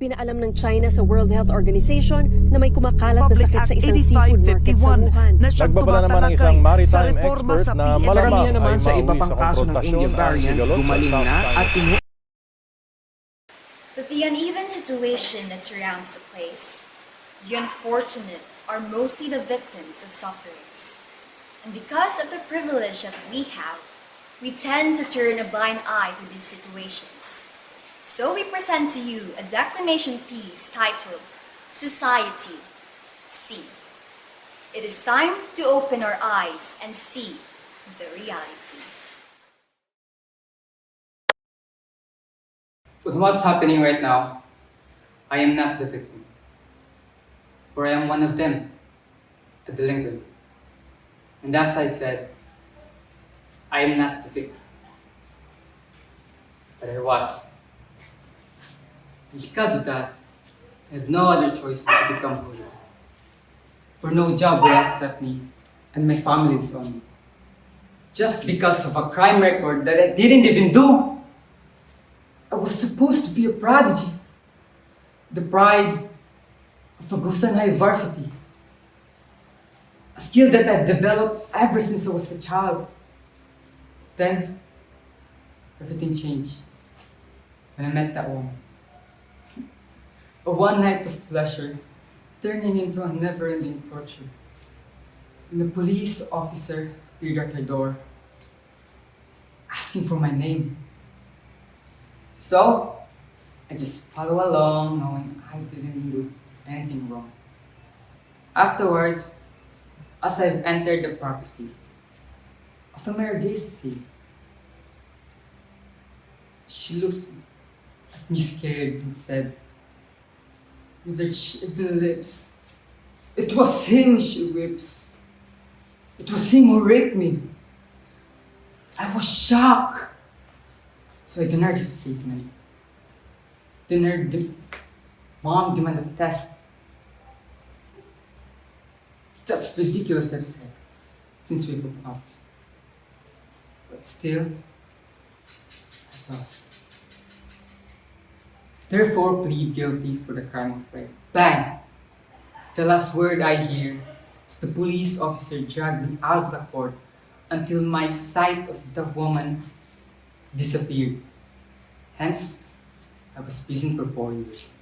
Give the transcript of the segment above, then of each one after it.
Pinaalam ng China sa World Health Organization na may kumakalat na sakit sa isang seafood market sa Wuhan. Nagbabala naman ng isang maritime expert na malamang naman ay sa iba mauwi pang sa kaso ng konfrontasyon India ang variant sigalot sa gumaling South na China at But the uneven situation that surrounds the place, the unfortunate are mostly the victims of sufferings. And because of the privilege that we have, we tend to turn a blind eye to these situations. So we present to you a declamation piece titled Society, See. It is time to open our eyes and see the reality. With what's happening right now, I am not the victim. For I am one of them, a delinquent. And as I said, I am not the victim. But I was. And because of that, I had no other choice but to become hooded. For no job will accept me, and my family is on me. Just because of a crime record that I didn't even do. I was supposed to be a prodigy. The pride of Agusan High Varsity. A skill that I've developed ever since I was a child. Then, everything changed when I met that woman. A one night of pleasure turning into a never-ending torture. When a police officer appeared at her door, asking for my name. So, I just follow along knowing I didn't do anything wrong. Afterwards, as I entered the property, a familiar gaze see. She looks at me scared and said, with her evil lips, "It was him," she whips. "It was him who raped me." I was shocked. So I denied the statement. Mom demanded a test. That's ridiculous, I've said, since we broke up. But still, I lost. Therefore, plead guilty for the crime of rape. Bang! The last word I hear is the police officer dragged me out of the court until my sight of the woman disappeared. Hence, I was prison for 4 years.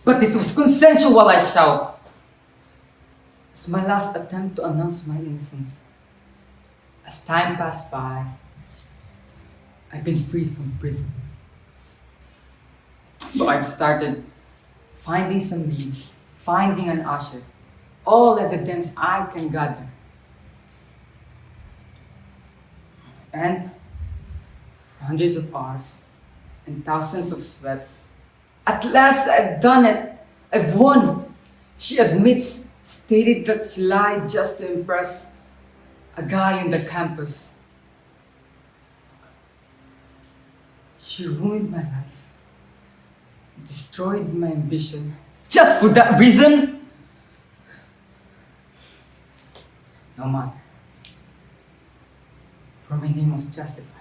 But it was consensual, I shout. It's my last attempt to announce my innocence. As time passed by, I've been free from prison. So I've started finding some leads, finding an usher, all evidence I can gather. And hundreds of hours and thousands of sweats. At last I've done it. I've won. She admits, stated that she lied just to impress a guy on the campus. She ruined my life, destroyed my ambition, just for that reason? No matter. For my name was justified.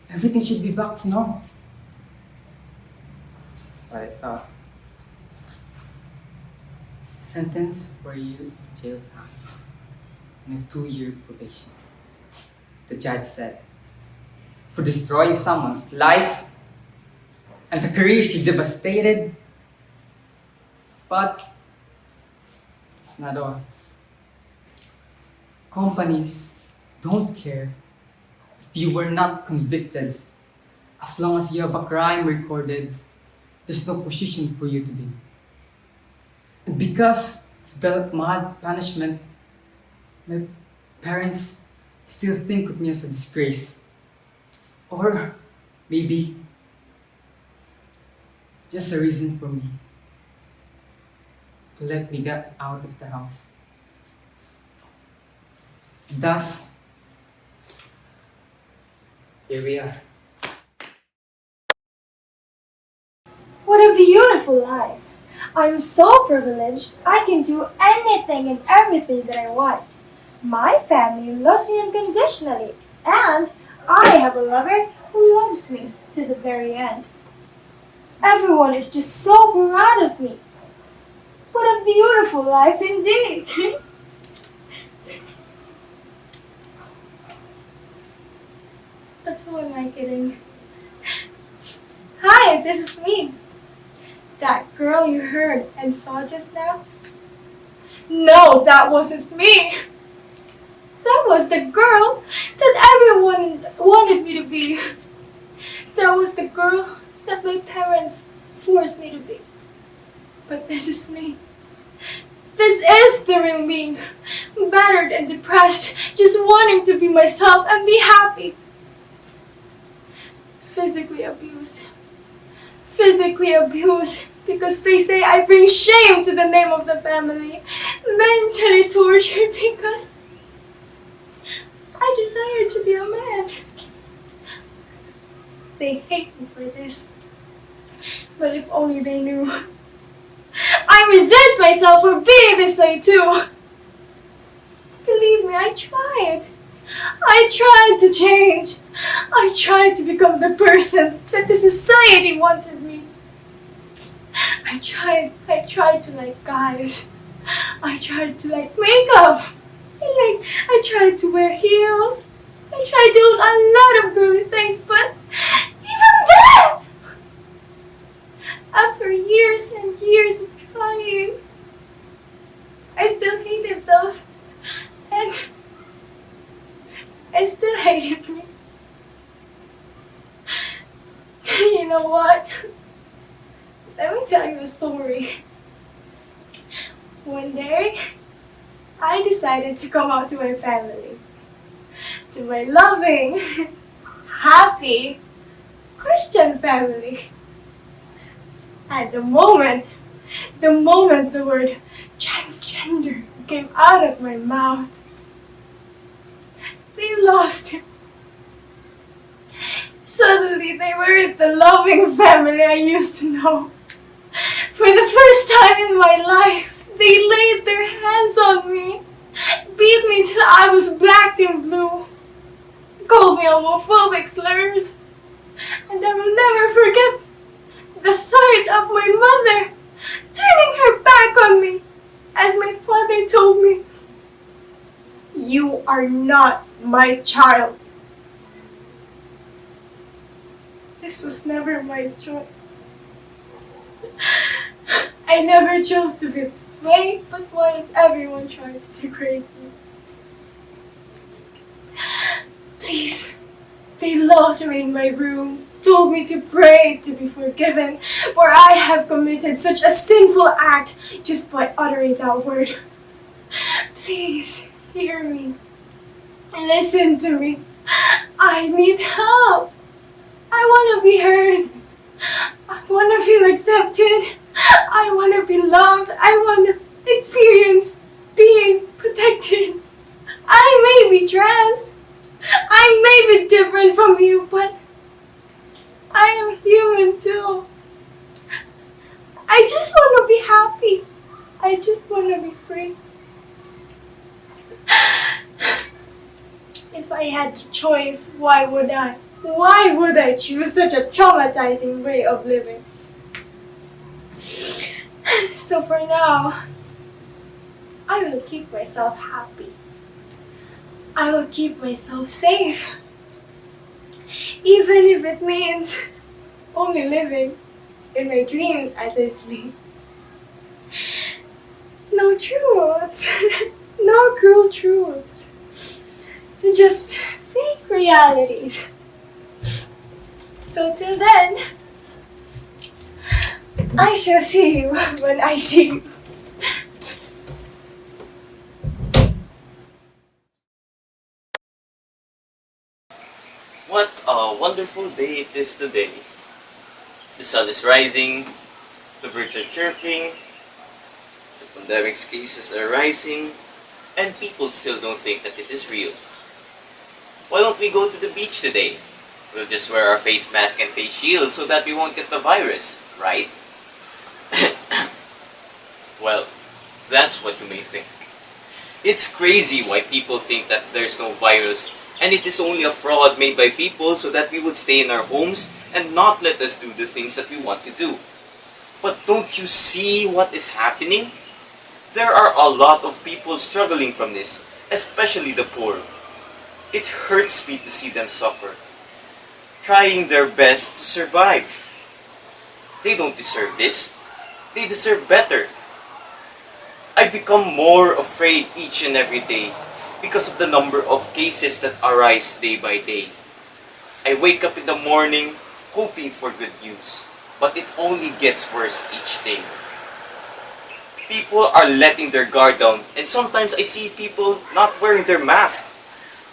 Everything should be back to normal. That's what I thought. Sentence for a year jail time and a 2-year probation. The judge said, for destroying someone's life and the career she devastated. But it's not all. Companies don't care if you were not convicted. As long as you have a crime recorded, there's no position for you to be. And because of the mild punishment, my parents still think of me as a disgrace. Or maybe just a reason for me to let me get out of the house. Thus, here we are. What a beautiful life! I'm so privileged, I can do anything and everything that I want. My family loves me unconditionally, and I have a lover who loves me to the very end. Everyone is just so proud of me. What a beautiful life indeed! But who am I kidding? Hi, this is me. That girl you heard and saw just now? No, that wasn't me. That was the girl that everyone wanted me to be. That was the girl that my parents forced me to be. But this is me. This is the real me. Battered and depressed, just wanting to be myself and be happy. Physically abused. Physically abused because they say I bring shame to the name of the family. Mentally tortured because I desire to be a man. They hate me for this. But if only they knew. I resent myself for being this way too. Believe me, I tried. I tried to change. I tried to become the person that the society wanted me. I tried to like guys. I tried to like makeup. I tried to wear heels. I tried to do a lot of girly things, but even then, after years and years of trying, I still hated those. And I still hated me. You know what? Let me tell you a story. One day, I decided to come out to my family. To my loving, happy, Christian family. At the moment the word transgender came out of my mouth, they lost it. Suddenly they weren't the loving family I used to know. For the first time in my life, they laid their hands on me, beat me till I was black and blue, called me homophobic slurs, and I will never forget the sight of my mother turning her back on me as my father told me, "You are not my child." This was never my choice. I never chose to be this way, but why is everyone trying to degrade me? Please, they locked me in my room, told me to pray to be forgiven, for I have committed such a sinful act just by uttering that word. Please, hear me. Listen to me. I need help. I want to be heard. I want to feel accepted. I want to be loved. I want to experience being protected. I may be trans. I may be different from you, but I am human too. I just want to be happy. I just want to be free. If I had the choice, why would I? Why would I choose such a traumatizing way of living? So for now, I will keep myself happy. I will keep myself safe. Even if it means only living in my dreams as I sleep. No truths. No cruel truths. Just fake realities. So till then, I shall see you when I see you. What a wonderful day it is today. The sun is rising, the birds are chirping, the pandemic's cases are rising, and people still don't think that it is real. Why don't we go to the beach today? We'll just wear our face mask and face shield so that we won't get the virus, right? Well, that's what you may think. It's crazy why people think that there's no virus and it is only a fraud made by people so that we would stay in our homes and not let us do the things that we want to do. But don't you see what is happening? There are a lot of people struggling from this, especially the poor. It hurts me to see them suffer, trying their best to survive. They don't deserve this. They deserve better. I become more afraid each and every day because of the number of cases that arise day by day. I wake up in the morning hoping for good news, but it only gets worse each day. People are letting their guard down, and sometimes I see people not wearing their mask.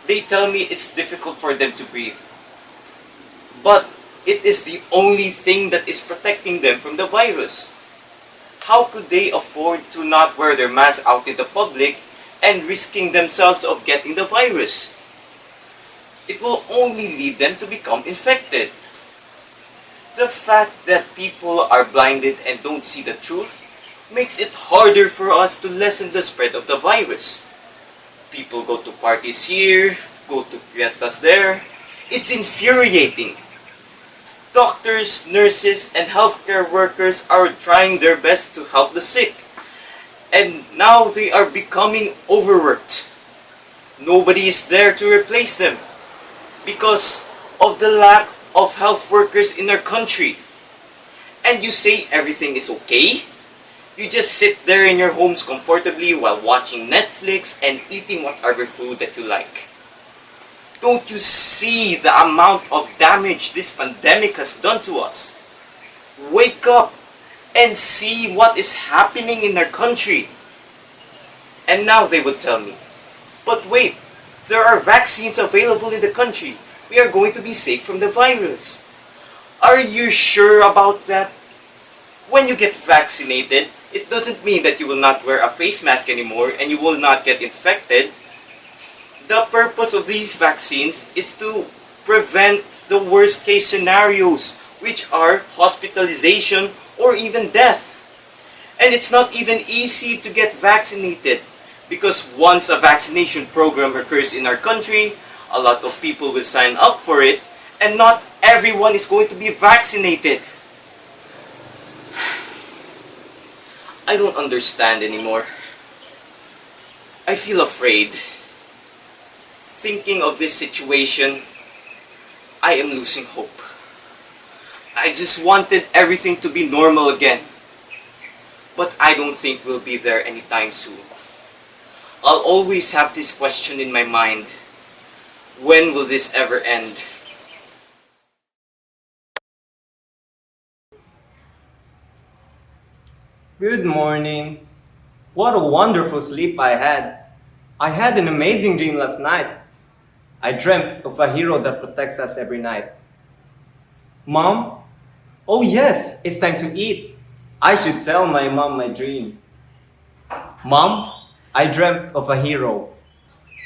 They tell me it's difficult for them to breathe. But it is the only thing that is protecting them from the virus. How could they afford to not wear their mask out in the public and risking themselves of getting the virus? It will only lead them to become infected. The fact that people are blinded and don't see the truth makes it harder for us to lessen the spread of the virus. People go to parties here, go to fiestas there. It's infuriating. Doctors, nurses, and healthcare workers are trying their best to help the sick. And now they are becoming overworked. Nobody is there to replace them because of the lack of health workers in our country. And you say everything is okay? You just sit there in your homes comfortably while watching Netflix and eating whatever food that you like. Don't you see the amount of damage this pandemic has done to us? Wake up and see what is happening in our country. And now they would tell me, but wait, there are vaccines available in the country. We are going to be safe from the virus. Are you sure about that? When you get vaccinated, it doesn't mean that you will not wear a face mask anymore and you will not get infected. The purpose of these vaccines is to prevent the worst case scenarios, which are hospitalization or even death. And it's not even easy to get vaccinated because once a vaccination program occurs in our country, a lot of people will sign up for it and not everyone is going to be vaccinated. I don't understand anymore. I feel afraid. Thinking of this situation, I am losing hope. I just wanted everything to be normal again. But I don't think we'll be there anytime soon. I'll always have this question in my mind. When will this ever end? Good morning. What a wonderful sleep I had. I had an amazing dream last night. I dreamt of a hero that protects us every night. Mom? Oh yes, it's time to eat. I should tell my mom my dream. Mom, I dreamt of a hero.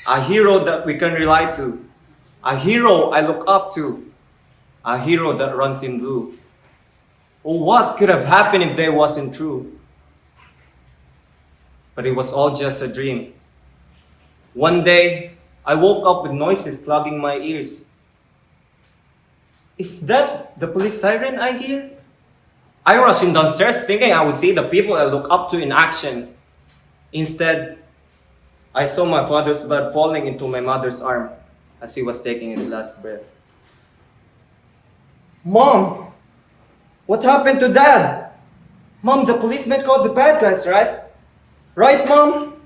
A hero that we can rely to. A hero I look up to. A hero that runs in blue. Oh, what could have happened if they wasn't true? But it was all just a dream. One day, I woke up with noises clogging my ears. Is that the police siren I hear? I rushed in downstairs thinking I would see the people I look up to in action. Instead, I saw my father's blood falling into my mother's arm as he was taking his last breath. Mom! What happened to Dad? Mom, the policeman called the bad guys, right? Right, Mom?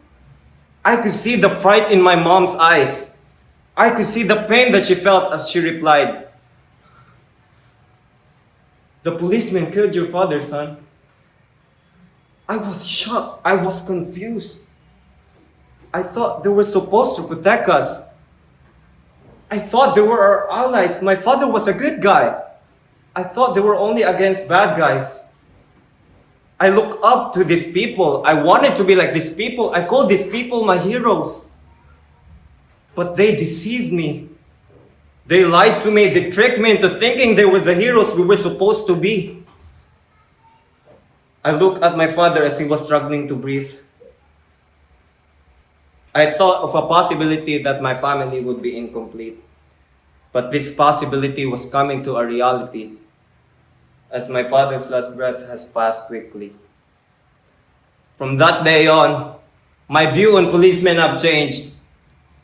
I could see the fright in my mom's eyes. I could see the pain that she felt as she replied. The policeman killed your father, son. I was shocked. I was confused. I thought they were supposed to protect us. I thought they were our allies. My father was a good guy. I thought they were only against bad guys. I look up to these people. I wanted to be like these people. I call these people my heroes. But they deceived me. They lied to me. They tricked me into thinking they were the heroes we were supposed to be. I looked at my father as he was struggling to breathe. I thought of a possibility that my family would be incomplete. But this possibility was coming to a reality as my father's last breath has passed quickly. From that day on, my view on policemen have changed.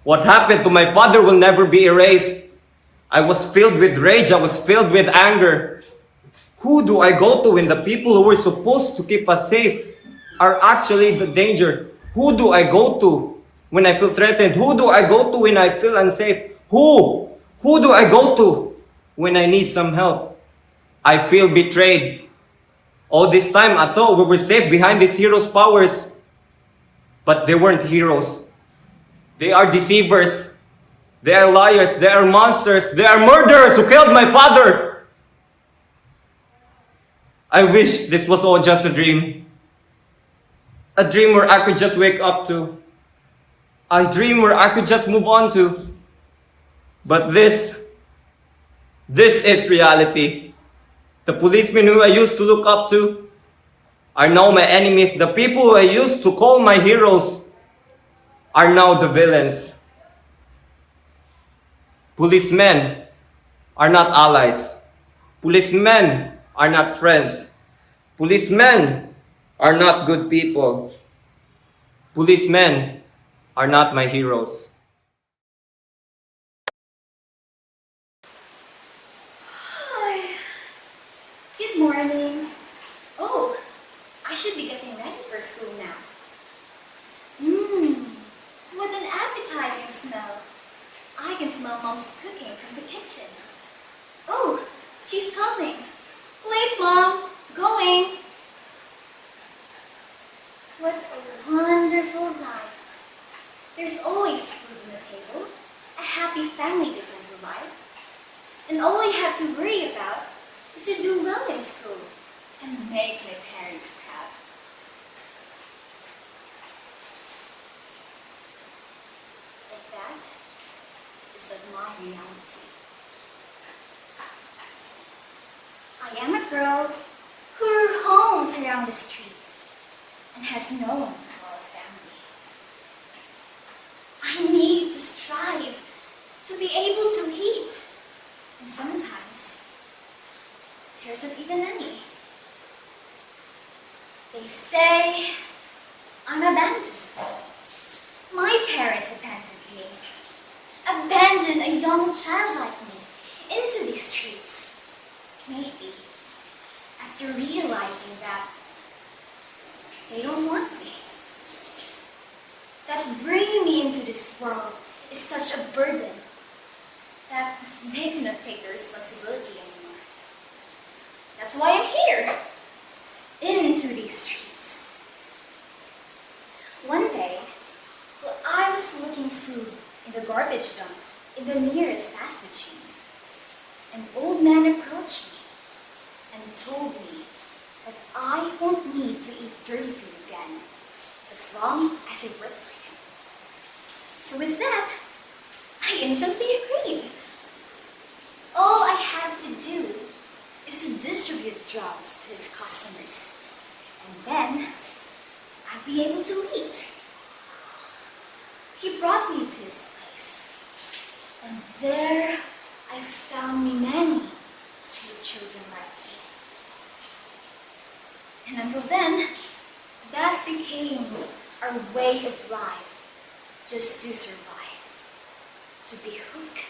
What happened to my father will never be erased. I was filled with rage, I was filled with anger. Who do I go to when the people who were supposed to keep us safe are actually the danger? Who do I go to when I feel threatened? Who do I go to when I feel unsafe? Who? Who do I go to when I need some help? I feel betrayed. All this time I thought we were safe behind these heroes' powers. But they weren't heroes. They are deceivers. They are liars. They are monsters. They are murderers who killed my father. I wish this was all just a dream. A dream where I could just wake up to. A dream where I could just move on to. But this is reality. The policemen who I used to look up to are now my enemies. The people who I used to call my heroes are now the villains. Policemen are not allies. Policemen are not friends. Policemen are not good people. Policemen are not my heroes. Hi. Good morning. Oh, I should be getting ready for school now. What an appetizing smell. I can smell Mom's cooking from the kitchen. Oh, she's coming. Late, Mom. Going. What a wonderful life. There's always food on the table, a happy family to come to life. And all I have to worry about is to do well in school and make my parents proud. But that is not my reality. I am a girl who roams around the street and has no one to call a family. I need to strive to be able to eat, and sometimes there isn't even any. They say I'm abandoned. My parents abandoned me, abandoned a young child like me into these streets. Maybe after realizing that they don't want me, that bringing me into this world is such a burden that they cannot take the responsibility anymore. That's why I'm here, into these streets. One day, while I was looking food in the garbage dump in the nearest fast food chain, an old man approached me and told me that I won't need to eat dirty food again as long as I work for him. So with that, I instantly agreed. All I have to do is to distribute drugs to his customers, and then I'll be able to eat. He brought me to his place, and there I found many street children like me. And until then, that became our way of life, just to survive, to be hooked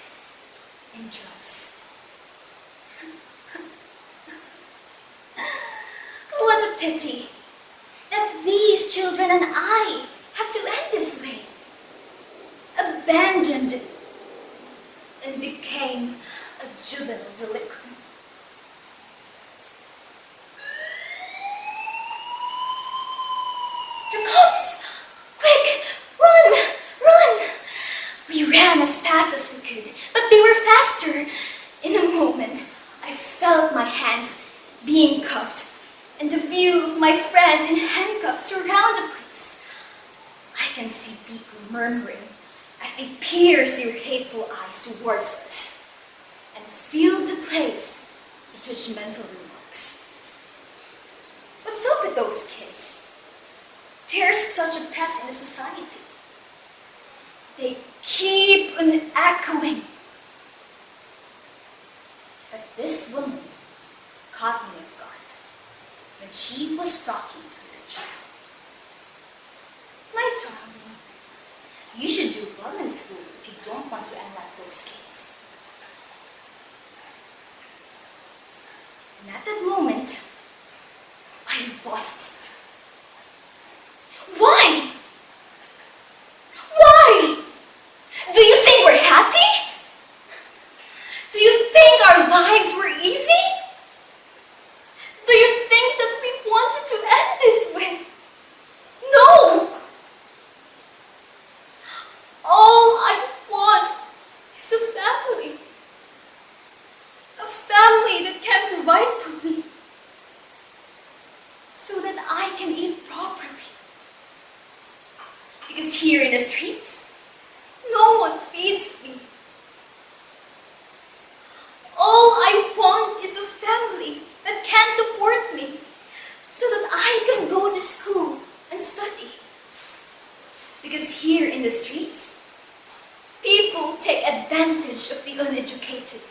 in drugs. What a pity that these children and I have to end this way. Abandoned and became a juvenile delinquent. The cops! Quick! Run! Run! We ran as fast as we could, but they were faster. In a moment, I felt my hands being cuffed, and the view of my friends in handcuffs surround the place. I can see people murmuring as they pierce their hateful eyes towards us and filled the place with judgmental remarks. What's up with those kids. They're such a pest in the society. They keep on echoing. But this woman caught me off guard when she was talking to her child. My darling, you should do well in school if you don't want to end like those kids. And at that moment, I lost it. Why? Why? Do you think we're happy? Do you think our lives were easy? Do you think that we wanted to end this way? No! All I want is a family. A family that can provide for me. So that I can eat properly. Because here in the streets, no one feeds me. All I want is a family that can support me so that I can go to school and study. Because here in the streets, people take advantage of the uneducated.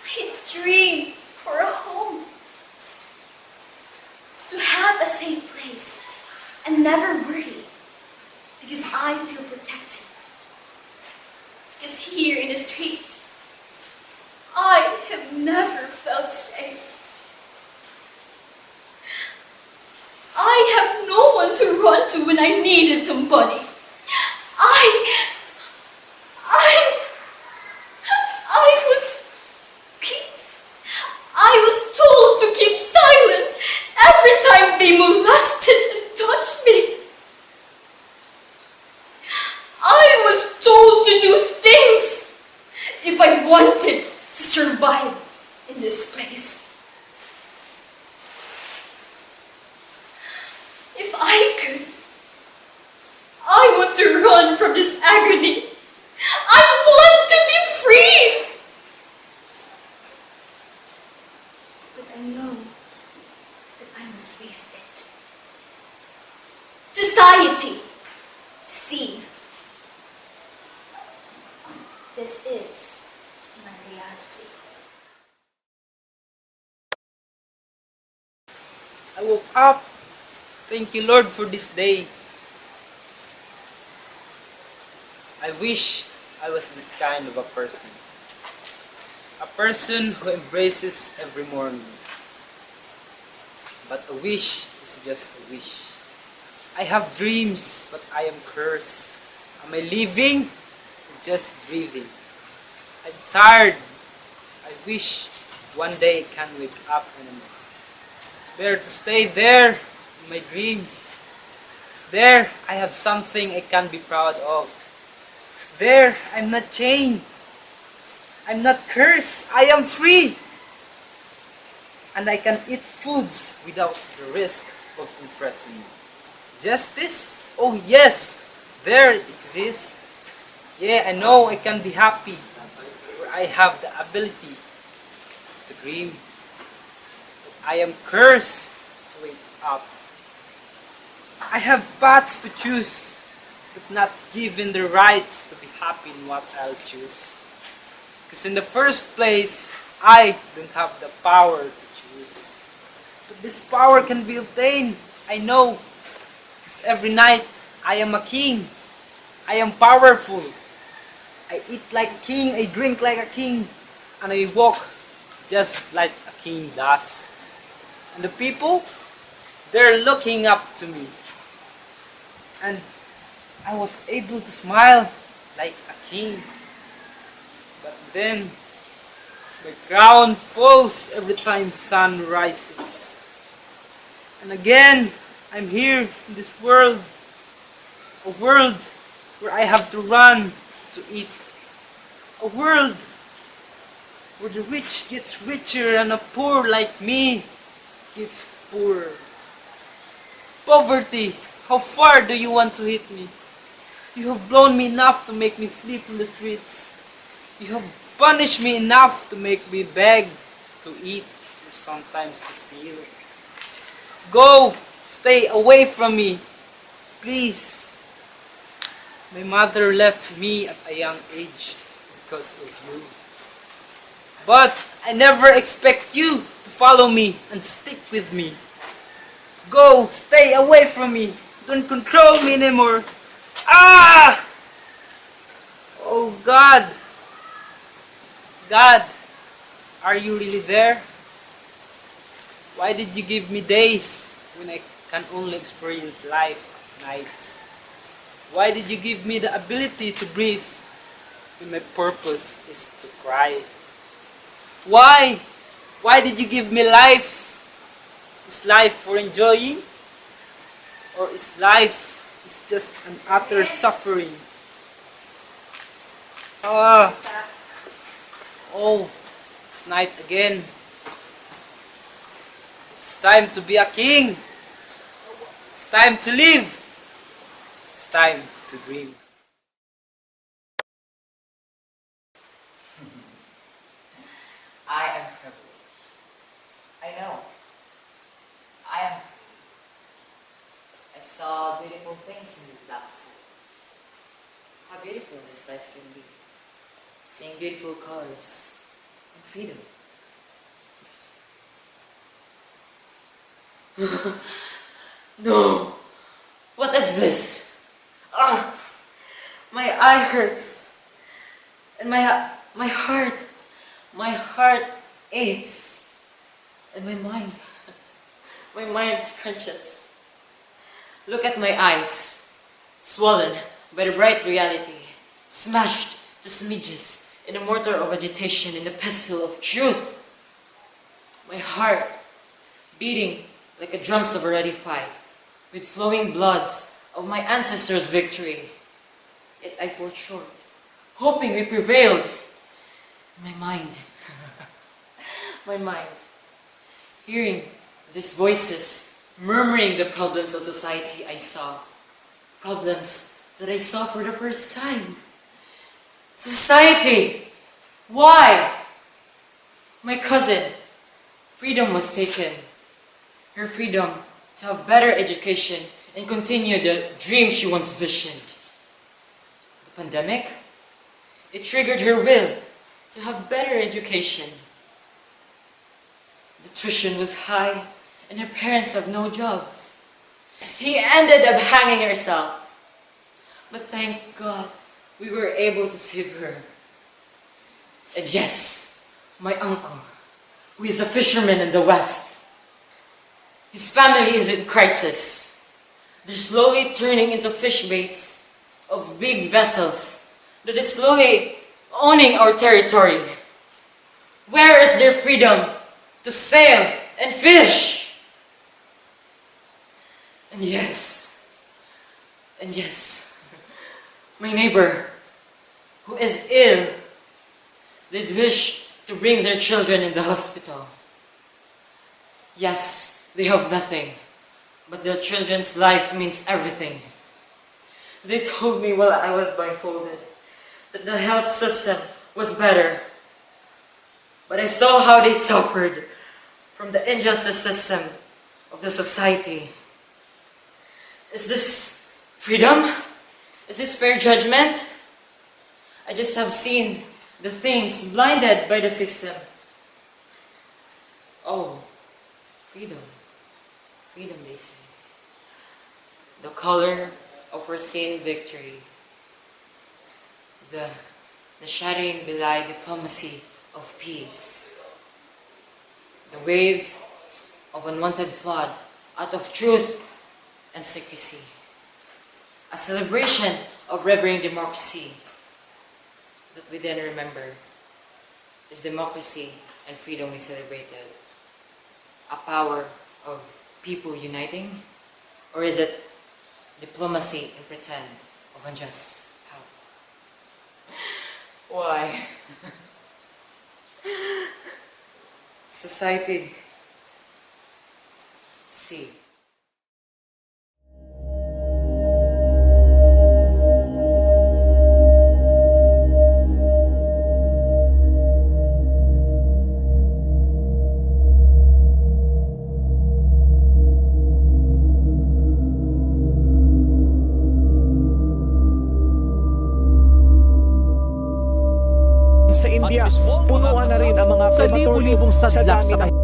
I dream for a home. To have a safe place and never worry because I feel protected. Because here in the streets, I have never felt safe. I have no one to run to when I needed somebody. I was told to keep silent every time they molested and touched me. I was told to do things if I wanted to survive in this place. If I could, I want to run from this agony. I want to be free. But I know that I must face it. Society, see, this is my reality. I woke up. Thank you, Lord, for this day. I wish I was that kind of a person. A person who embraces every morning. But a wish is just a wish. I have dreams, but I am cursed. Am I living or just breathing? I'm tired. I wish one day I can wake up anymore. It's better to stay there in my dreams. It's there I have something I can be proud of. It's there I'm not chained. I'm not cursed. I am free. And I can eat foods without the risk of impressing you. Justice? Oh yes, there it exists. Yeah, I know I can be happy where I have the ability to dream. But I am cursed to wake up. I have paths to choose, but not given the rights to be happy in what I'll choose. Because in the first place, I don't have the power to choose. But this power can be obtained, I know. Because every night, I am a king. I am powerful. I eat like a king, I drink like a king, and I walk just like a king does. And the people, they're looking up to me. And I was able to smile like a king. But then, my crown falls every time sun rises. And again, I'm here in this world. A world where I have to run to eat. A world where the rich gets richer and the poor like me gets poorer. Poverty, how far do you want to hit me? You have blown me enough to make me sleep in the streets. You have punished me enough to make me beg to eat your sometimes to steal. Go! Stay away from me! Please! My mother left me at a young age because of you. But I never expect you to follow me and stick with me. Go! Stay away from me! Don't control me anymore! Ah! Oh God! God! Are you really there? Why did you give me days when I can only experience life at nights? Why did you give me the ability to breathe when my purpose is to cry? Why? Why did you give me life? Is life for enjoying? Or is life just an utter suffering? Ah. Oh, it's night again. It's time to be a king. It's time to live. It's time to dream. I am privileged. I know. I am free. I saw beautiful things in these black sands. How beautiful this life can be. Seeing beautiful colors and freedom. No! What is this? Ah! My eye hurts. And my heart aches. And my mind scrunches. Look at my eyes, swollen by the bright reality, smashed to smidges in a mortar of agitation in the pestle of truth. My heart beating like a drums of a ready fight, with flowing bloods of my ancestors' victory. Yet I fall short, hoping we prevailed. My mind, hearing these voices, murmuring the problems of society I saw. Problems that I saw for the first time. Society! Why? My cousin, freedom was taken. Her freedom to have better education and continue the dream she once visioned. The pandemic, it triggered her will to have better education. The tuition was high and her parents have no jobs. She ended up hanging herself. But thank God, we were able to save her. And yes, my uncle, who is a fisherman in the West, his family is in crisis. They're slowly turning into fish baits of big vessels that is slowly owning our territory. Where is their freedom to sail and fish? And yes, my neighbor, who is ill, did wish to bring their children in the hospital. Yes, they have nothing, but their children's life means everything. They told me while I was blindfolded that the health system was better, but I saw how they suffered from the injustice system of the society. Is this freedom? Is this fair judgment? I just have seen the things blinded by the system. Oh, freedom. Freedom, they say. The color of foreseen victory. The shattering belied diplomacy of peace. The waves of unwanted flood out of truth and secrecy. A celebration of revering democracy that we then remember is democracy and freedom we celebrated. A power of people uniting? Or is it diplomacy and pretend of unjust power? Why? Society. See. sa India, punuan na rin ang mga Sa krematorium libu-libong sa sadlak dami sa ng